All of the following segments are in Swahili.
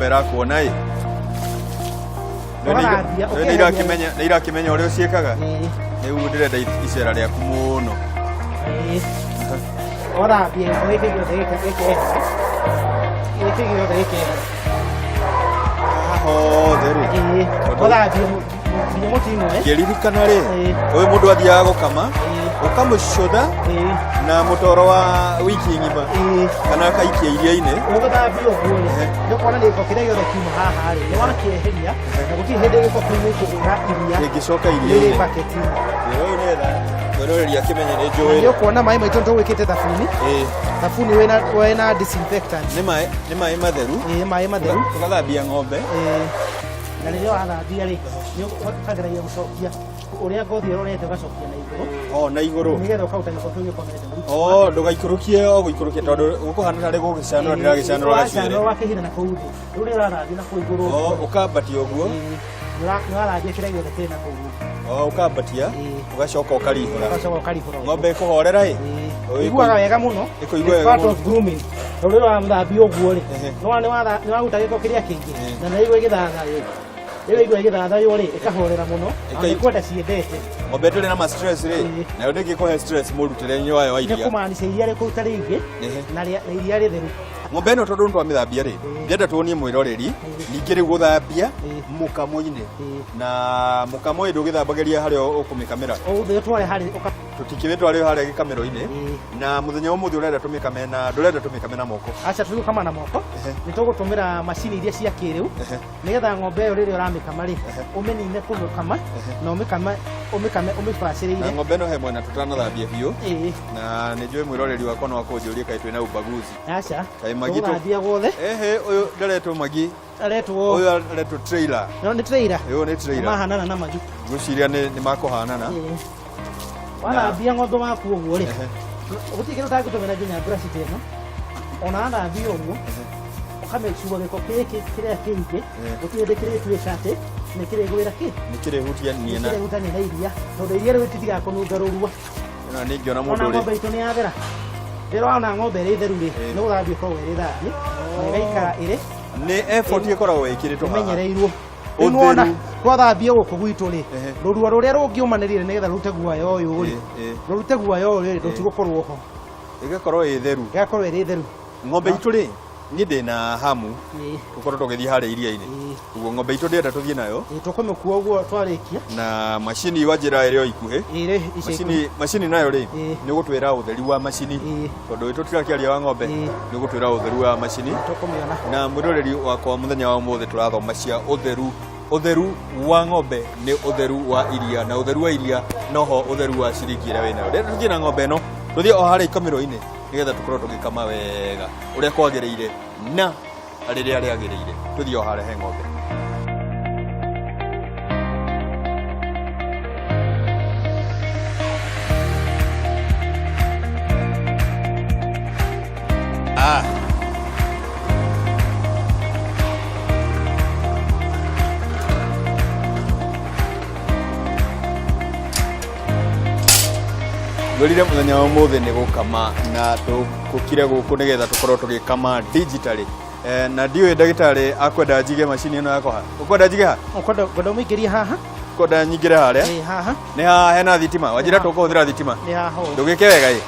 ng'ombe irakuona ĩ nĩ irakĩmenya ũrĩa ũciĩkaga rĩu ndĩrenda icera rĩaku mũno Othambie gĩkĩ gĩothe hothe-rĩ othambie nginya mũtino ngĩririkana rĩ ũyũ mũndũ athiaga gũkama ũkamũcotha na mũtoro wa wiki ng'ima kana kaikia iria-inĩ ũgũthambia ũguo nĩ kuona nĩ gĩko kĩrĩa gĩothe kiuma haha rĩ nĩ wakĩeheria na gũtirĩ hĩndĩ gĩko kĩu gĩkũhũra iria rĩngĩcoka iria-inĩ paketi-inĩ ũyũ nĩetha kwĩroreria akĩmenya nĩ njũĩ nĩ ũkuona maĩ maitũ nĩtũgwĩkĩte thabuni thabuni wĩna disinfectant nĩ maĩ matheru maĩ matheru tũgathambia ng'ombe na rĩrĩa wathambia rĩ nĩ ũkageragia gũcokia ũrĩa ngothi ĩrorete ũgacokia na igũrũ na igũrũ nĩgetha ũkaruta gĩko kĩu gĩkomete ndũgaikũrũkie gũikũrũkia tondũ gũkũhana tarĩ gũgĩcanũra ndĩragĩcanũra gacuĩrĩ wakĩhina na kũu thĩ rĩu rĩrĩa ũrathambia na kũu igũrũ ũkambatia ũguo nĩ wathambia kĩrĩa gĩothe kĩrĩ na kũu ũkambatia ũgacoka ũkarihũra ng'ombe ĩkũhorera ĩ iguaga wega mũno tondũ rĩrĩa wathambia ũguo rĩ nĩ waruta gĩko kĩrĩa kĩingĩ na naigua ĩgĩthatha rĩu igua ĩgĩthathaywo rĩ ĩkahorera mũno nĩkwenda ciendete ng'ombe ndĩrĩ na ma-stress rĩ nayo ndĩngĩkũhe stress mũrutĩre-inĩ wayo wa iria nĩ kũmaanisha iria rĩkũruta rĩingĩ na iria rĩtheru ng'ombe ĩno tondũ nĩtwamĩthambia rĩ ndĩrenda tuonie mwĩroreri ningĩ rĩu gũthambia mũkamo-inĩ na mũkamo ũyũ ndũgĩthambagĩria harĩa ũkũmĩkamĩra tũtikĩmĩtwarĩo harĩa gĩkamĩro-inĩ na mũthenya ũmũthĩ ũrenda tũmĩkame na ndũrenda tũmĩkame na moko aca tũgũkama na moko nĩ tũgũtũmĩra macini iria cia kĩrĩu nĩgetha ng'ombe ĩyo rĩrĩa ũramĩkama rĩ ũmĩnine kũmĩkama na ũmĩbacĩrĩire na ng'ombe ĩno he mwena tũtanathambia biũ na nĩ njũĩ mwĩroreri wakwa no akũnjũrie kaĩ twĩna ubaguzi aca tũgũthambia guothe ũyũ ndaretwo magi ũyũ aretwo trailer nĩ trailer ũyũ nĩ trailer mahanana na magi ngwĩciria nĩ makũhanana wathambia ng'ombe waku ũguo rĩ gũtirĩ kĩndũ ũtangĩtũmĩra nginya brush ta ĩno ona wathambia ũguo ũkamĩcua gĩko gĩkĩ kĩrĩa kĩingĩ gũtirĩ hĩndĩ kĩrĩtuĩka atĩ nĩ kĩrĩgwĩra nĩ kĩrĩhutania na iria tondũ iria rĩu rĩtitigakũnunga rũrua na ningĩ ona mũndũ ona ng'ombe itũ nĩ yathera rĩrĩa wona ng'ombe ĩrĩ theru rĩ nĩ gũthambia ĩkoragwo ĩrĩ thambie na ĩgaikara ĩrĩ nĩ effort ĩkoragwo ĩkĩrĩtwo haha ĩmenyereirwo nĩwona twathambia gũkũ gwitũ rĩ rũrua rũrĩa rũngĩũmanĩrire nĩgetha rũrute guoya ũyũ rĩ rũrute guoya ũyũ rĩ rũtigũkorwo ho ĩgakorwo ĩrĩ theru ng'ombe itũ rĩ niĩ ndĩna hamu tũkorwo tũgĩthiĩ harĩa iria-inĩ ũguo ng'ombe itũ ndĩrenda tũthiĩ nayo tũkũmĩkua ũguo twarĩkia na macini wa njĩra ĩrĩa ikuhĩ macini nayo rĩ nĩ gũtwĩra ũtheri wa macini tondũ tũtirakĩaria wa ng'ombe nĩ gũtwĩra ũtheru wa macini na mwĩroreri wakwa mũthenya wa ũmũthĩ tũrathoma cia ũtheru wa ng'ombe nĩ ũtheru wa iria na ũtheru wa iria noho ũtheru wa ciringi ĩrĩa wĩnayo rĩrĩa tũthiĩ na ng'ombe ĩno tũthiĩ o harĩa ikamĩro-inĩ nĩgetha tũkorwo tũgĩkama wega ũrĩa kwagĩrĩire na rĩrĩa rĩagĩrĩire tũthiĩ o harĩa he ng'ombe Ngorire mũthenya wa ũmũthĩ nĩ gũkama na tũkire gũkũ nĩgetha tũkorwo tũgĩkama digitally na ndiũĩ ndagĩtarĩ akwenda njige macini ĩno yakwa ha ũkwenda njige ha ũkwenda ũmĩingĩrie haha ũkwenda nyingĩre harĩa haha nĩ haha hena thitima wanjĩra tũkũhũthĩra thitima ndũgĩke wega ĩ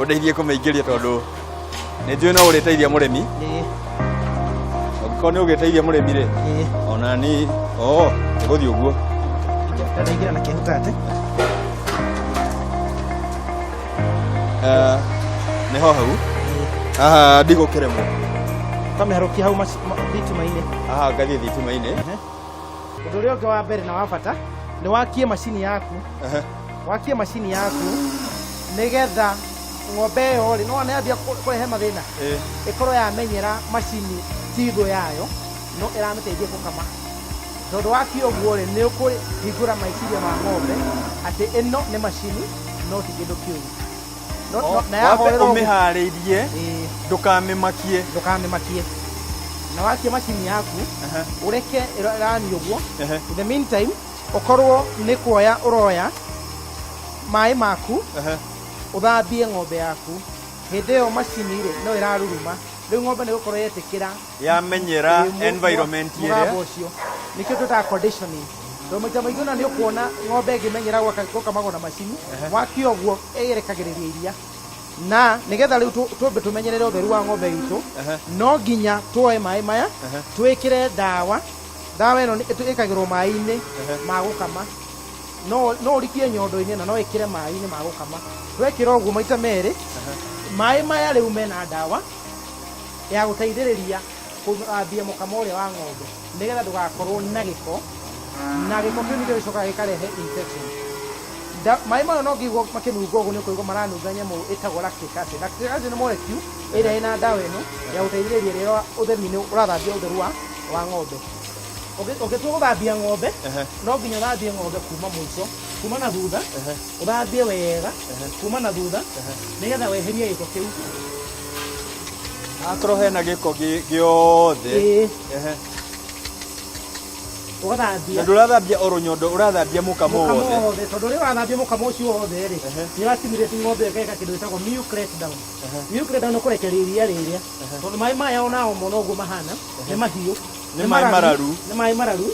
ũndeithie kũmĩingĩria tondũ nĩ njũĩ no ũrĩteithia mũrĩmi ũngĩkorwo nĩ ũgĩteithia mũrĩmi rĩ ona ni gũthiĩ ũguo ndaingĩra na kĩhutate nĩho hau haha ndigũkĩremwo ũkamĩharũkia hau thitima-inĩ haha ngathiĩ thitima-inĩ ũndũ ũrĩa ũngĩ wa mbere na wa bata nĩ wakie macini yaku nĩgetha ng'ombe ĩyo rĩ no wanambia kũrehe mathĩna ĩkorwo yamenyera macini tigũ yayo no ĩramĩteithia gũkama tondũ wakia ũguo rĩ nĩ ũkũhingũra meciria ma ng'ombe atĩ ĩno nĩ macini no ti kĩndũ kĩũru ũmĩharĩirie ndũkamĩmakie na wakia macini yaku ũreke ĩrani ũguo in the meantime ũkorwo nĩ kuoya ũroya maĩ maku ũthambie ng'ombe yaku hĩndĩ ĩyo macini rĩ no ĩraruruma riu ng'ombe ni gukorwo yetikira yamenyera environment ĩrĩa ucio nikio twita conditioning ndo maita maingĩ na nĩ ũkuona ng'ombe ĩngĩmenyera gũkamagwo na macini wakio ũguo ĩgerekagĩrĩria iria na nigetha riu twambe tumenyerere ũtheru wa ng'ombe itũ no nginya tuoe maĩ maya twĩkĩre ndawa ĩno ĩkagĩrwo maĩ-inĩ ma gũkama no ũrikie nyondo-inĩ na no ĩkĩre maĩ-inĩ ma gũkama twekĩra ũguo maita merĩ maĩ maya rĩu mena ndawa ya gũteithĩrĩria gũthambia mũkamo ũrĩa wa ng'ombe nigetha ndũgakorwo na gĩko kĩu nĩkĩo gĩcokaga gĩkarehe infection maĩ mayo no ngĩiguo makĩnunga ũguo nĩ ũkũigua maranunga nyamũ ĩtagwo lactic acid. Lactic acid nĩ molecule ĩrĩa ĩna ndawa ĩno ya gũteithĩrĩria rĩrĩa ũtheri-inĩ ũrathambia ũtheru wa ng'ombe. Ũgĩtua gũthambia ng'ombe no nginya ũthambie ng'ombe kuma mũico kuma na thutha ũthambie wega kuma na thutha nĩgetha weherie gĩko kĩu akorwo hena gĩko gĩothe ũgathambia ndũrathambia oro nyondo ũrathambia mũkamo wothe tondũ rĩu ũrathambia mũkamo ũcio wothe rĩ nĩ ũratimĩrĩte ng'ombe ĩgeka kĩndũ gĩtagwo milk letdown. Milk letdown nĩ kũrekereria iria rĩrĩa tondũ maĩ maya ona omo noguo mahana nĩ mahiũ nĩ maĩ mararu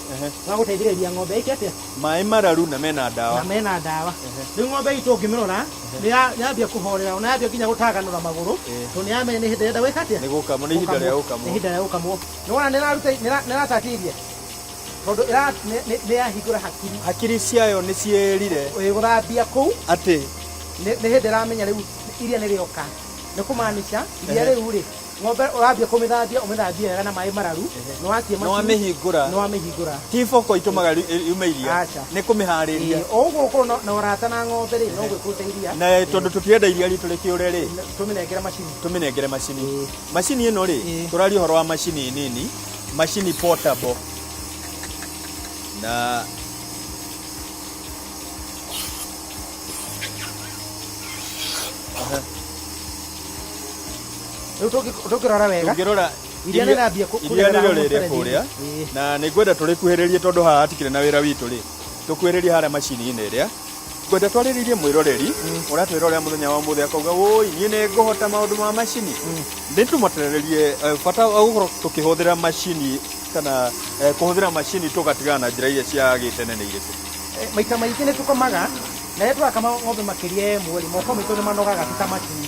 wa gũteithĩrĩria ng'ombe ĩke atĩa maĩ mararu na mena ndawa rĩu ng'ombe itũ ũngĩmĩrora nĩ yambia kũhorera ona yambia nginya gũtaganũra magũrũ tondũ nĩ yamenya nĩ hĩndĩ ĩrenda gwĩka atĩa nĩ gũkamwo nĩ ihinda rĩa gũkamwo nĩ wona nĩ ratatirie tondũ nĩ yahingũra hakiri ciayo nĩ ciĩrire gũthambia kũu atĩ nĩ hĩndĩ ĩramenya rĩu iria nĩ rĩoka nĩ kũmaanisha iria rĩu rĩ ng'ombe ũrambia ũmĩthambia wega na maĩ mararu nĩ wamĩhingũra ti boko itũmaga yume iria nĩ kũmĩharĩria o ũguo ũkorwo na ũrata na ng'ombe rĩ no gwĩkũruta iria na tondũ tũtirenda iria ritũ rĩkĩũre rĩ tũmĩnengere macini ĩno rĩ tũraria ũhoro wa macini nini macini portable na tũkĩrora wega iria nĩrambia kũrĩa na nĩngwenda tũrĩkuhĩrĩrie tondũ haha hatikĩrĩ na wĩra witũ rĩ tũkuhĩrĩrie harĩa macini-inĩ ĩrĩa ngwenda twarĩrĩrie mwĩroreri ũratwĩrorera mũthenya wa mũthĩ akauga wũi niĩ nĩ ngũhota maũndũ ma macini nĩ tũmaterererie bata wa gũkorwo tũkĩhũthĩra macini kana kũhũthĩra macini tũgatigana na njĩra iria cia gĩtene nĩ irĩkũ maita maingĩ nĩ tũkomaga na rĩrĩa tũrakama ng'ombe makĩria ĩmwe rĩ moko maitũ nĩ manogaga ti ta macini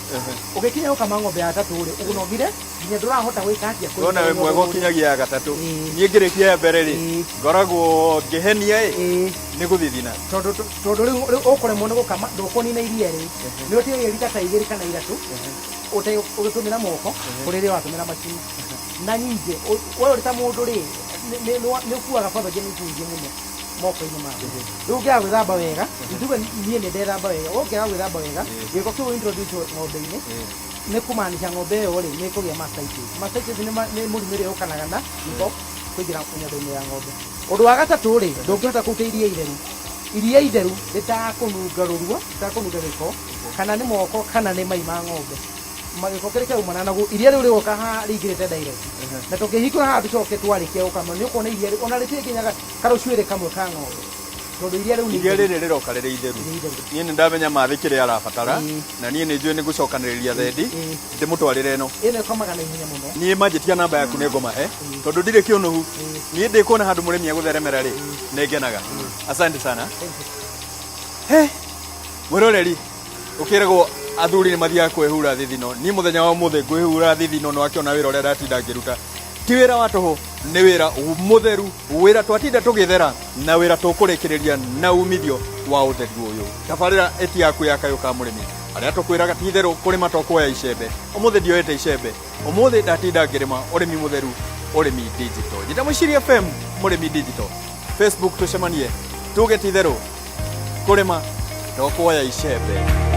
ũgĩkinya gũkama ng'ombe ya gatatũ rĩ ũnogire nginya ndũrahota gwĩka atĩa wona we mwega ũkinyagia ya gatatũ niĩ ngĩrĩkia ya mbere rĩ ngoragwo ngĩhenia nĩ gũthithina tondũ rĩu ũkũremwo nĩ gũkama ndũkũnina iria rĩ nĩ ũtigagia rita ta igĩrĩ kana ithatũ ũgĩtũmĩra moko kũrĩ rĩrĩa watũmĩra macini na ningĩ we ũrĩ ta mũndũ rĩ nĩ ũkuaga pathogens nyingĩ mũno moko-inĩ make rĩu ũngĩaga gwĩthamba wega njuge niĩ nĩ ndethamba wega ũngĩaga gwĩthamba wega gĩko kĩu introduce ng'ombe-inĩ nĩ kũmaanisha ng'ombe ĩyo rĩ nĩ ĩkũgĩa mastitis nĩ mũrimũ ĩrĩa ũkanaga na gĩko kũingĩra nyondo-inĩ ya ng'ombe. Ũndũ wa gatatũ rĩ ndũngĩhota kũruta iria itheru rĩtakũnunga rũrua rĩtakũnunga gĩko kana nĩ moko kana nĩ mai ma ng'ombe magĩko kĩrĩ kĩaumana naguo iria rĩu rĩgoka haha rĩingĩrĩte direct na tũngĩhingũra haha tũcoke twarĩkia gũkama nĩ ũkuona iria ona rĩtirĩ nginya karũcuĩrĩ kamwe ka ng'ombe tondũ iria rĩrĩ rĩroka rĩrĩ itheru niĩ nĩ ndamenya mathĩ kĩrĩa arabatara na niĩ nĩ njũĩ nĩ ngũcokanĩrĩria thendi ndĩmũtwarĩre ĩno ĩkomaga na ihenya mũno niĩ manjĩtia namba yaku nĩ ngũmahe tondũ ndirĩ kĩũnũhu niĩ ndĩkuona handũ mũrĩmi agũtheremera rĩ nĩ ngenaga asante sana mwĩroreri ũkĩragwo athuri nĩ mathiaga kwĩhura thithino niĩ mũthenya wa mũthĩ ngwĩhura thithino na wakĩona wĩra ũrĩa ndatinda ngĩruta ti wĩra wa tũhũ nĩ wĩra mũtheru wĩra twatinda tũgĩthera na wĩra tũkũrĩkĩrĩria na umithio wa ũtheru ũyũ tabarĩra ĩti yaku ya Kayu ka mũrĩmi arĩa tũkwĩraga ti itherũ kũrĩma to kuoya icembe ũmũthĩ ndioete icembe ũmũthĩ ndatinda ngĩrĩma ũrĩmi mũtheru ũrĩmi digital njĩta Mũiciri FM mũrĩmi digital Facebook tũcemanie tuge ti itherũ kũrĩma to kuoya icembe